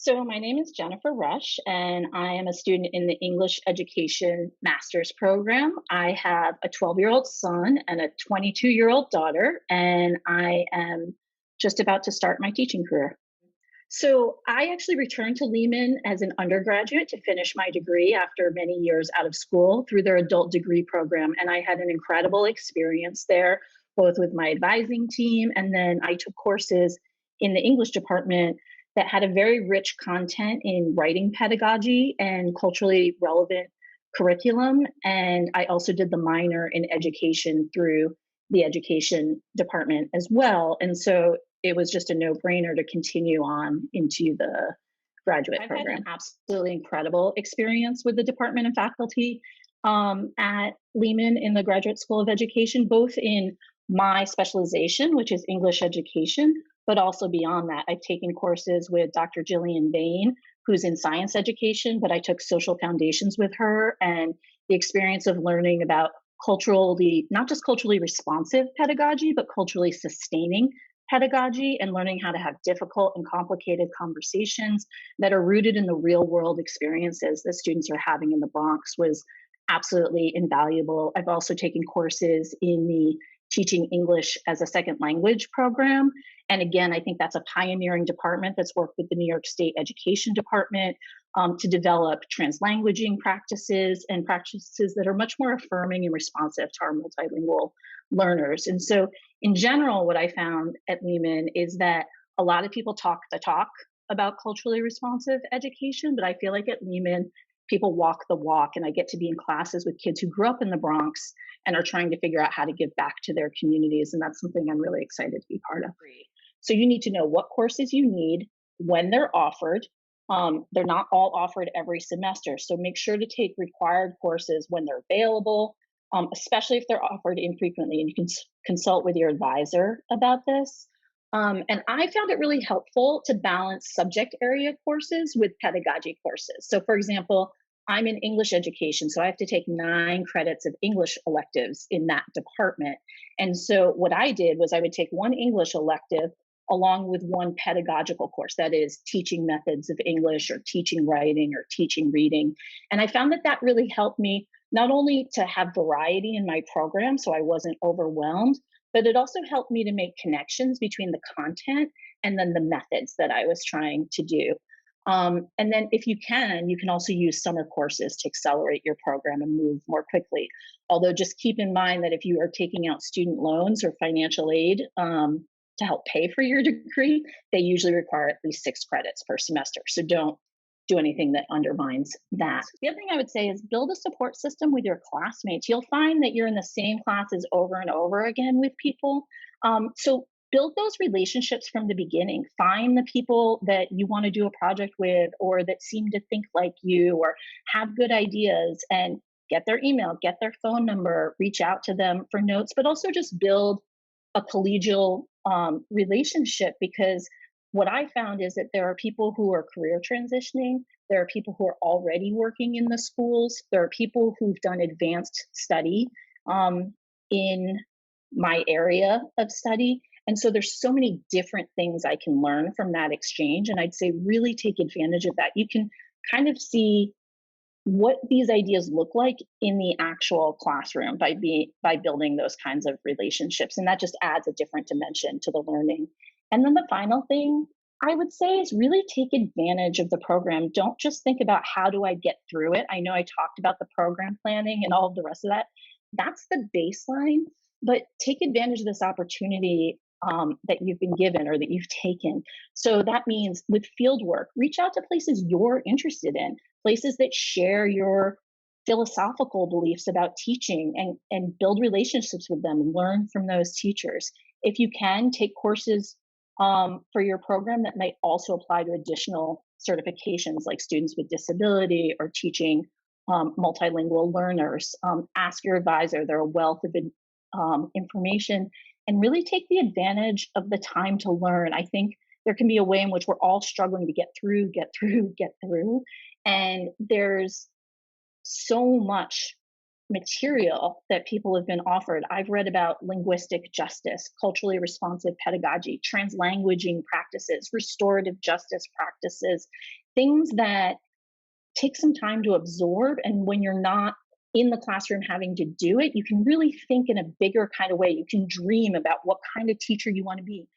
So, my name is Jennifer Roesch, and I am a student in the English Education Master's Program. I have a 12-year-old son and a 22-year-old daughter, and I am just about to start my teaching career. So, I actually returned to Lehman as an undergraduate to finish my degree after many years out of school through their adult degree program. And I had an incredible experience there, both with my advising team, and then I took courses in the English department that had a very rich content in writing pedagogy and culturally relevant curriculum. And I also did the minor in education through the education department as well. And so it was just a no-brainer to continue on into the graduate I've had an program. Absolutely incredible experience with the department and faculty at Lehman in the Graduate School of Education, both in my specialization, which is English education, but also beyond that. I've taken courses with Dr. Jillian Bain, who's in science education, but I took social foundations with her, and the experience of learning about culturally, not just culturally responsive pedagogy, but culturally sustaining pedagogy, and learning how to have difficult and complicated conversations that are rooted in the real world experiences that students are having in the Bronx was absolutely invaluable. I've also taken courses in the Teaching English as a Second Language program. And again, I think that's a pioneering department that's worked with the New York State Education Department to develop translanguaging practices and practices that are much more affirming and responsive to our multilingual learners. And so, in general, what I found at Lehman is that a lot of people talk the talk about culturally responsive education, but I feel like at Lehman, people walk the walk, and I get to be in classes with kids who grew up in the Bronx and are trying to figure out how to give back to their communities. And that's something I'm really excited to be part of. So you need to know what courses you need, when they're offered. They're not all offered every semester. So make sure to take required courses when they're available, especially if they're offered infrequently. And you can consult with your advisor about this. And I found it really helpful to balance subject area courses with pedagogy courses. So, for example, I'm in English education, so I have to take 9 credits of English electives in that department. And so, what I did was I would take one English elective along with one pedagogical course, that is, teaching methods of English or teaching writing or teaching reading. And I found that that really helped me not only to have variety in my program so I wasn't overwhelmed, but it also helped me to make connections between the content and then the methods that I was trying to do. And then if you can also use summer courses to accelerate your program and move more quickly. Although just keep in mind that if you are taking out student loans or financial aid to help pay for your degree, they usually require at least 6 credits per semester. So don't do anything that undermines that. The other thing I would say is build a support system with your classmates. You'll find that you're in the same classes over and over again with people. So build those relationships from the beginning. Find the people that you want to do a project with or that seem to think like you or have good ideas, and get their email, get their phone number, reach out to them for notes, but also just build a collegial relationship, because what I found is that there are people who are career transitioning. There are people who are already working in the schools. There are people who've done advanced study in my area of study. And so there's so many different things I can learn from that exchange. And I'd say really take advantage of that. You can kind of see what these ideas look like in the actual classroom by building those kinds of relationships, and that just adds a different dimension to the learning. And then the final thing I would say is really take advantage of the program. Don't just think about how do I get through it. I know I talked about the program planning and all of the rest of that. That's the baseline, but take advantage of this opportunity that you've been given or that you've taken. So that means with field work, reach out to places you're interested in, places that share your philosophical beliefs about teaching, and build relationships with them and learn from those teachers. If you can, take courses for your program that might also apply to additional certifications like students with disability or teaching multilingual learners. Ask your advisor, they're a wealth of information, and really take the advantage of the time to learn. I think there can be a way in which we're all struggling to get through. And there's so much material that people have been offered. I've read about linguistic justice, culturally responsive pedagogy, translanguaging practices, restorative justice practices, things that take some time to absorb. And when you're not in the classroom having to do it, you can really think in a bigger kind of way. You can dream about what kind of teacher you want to be,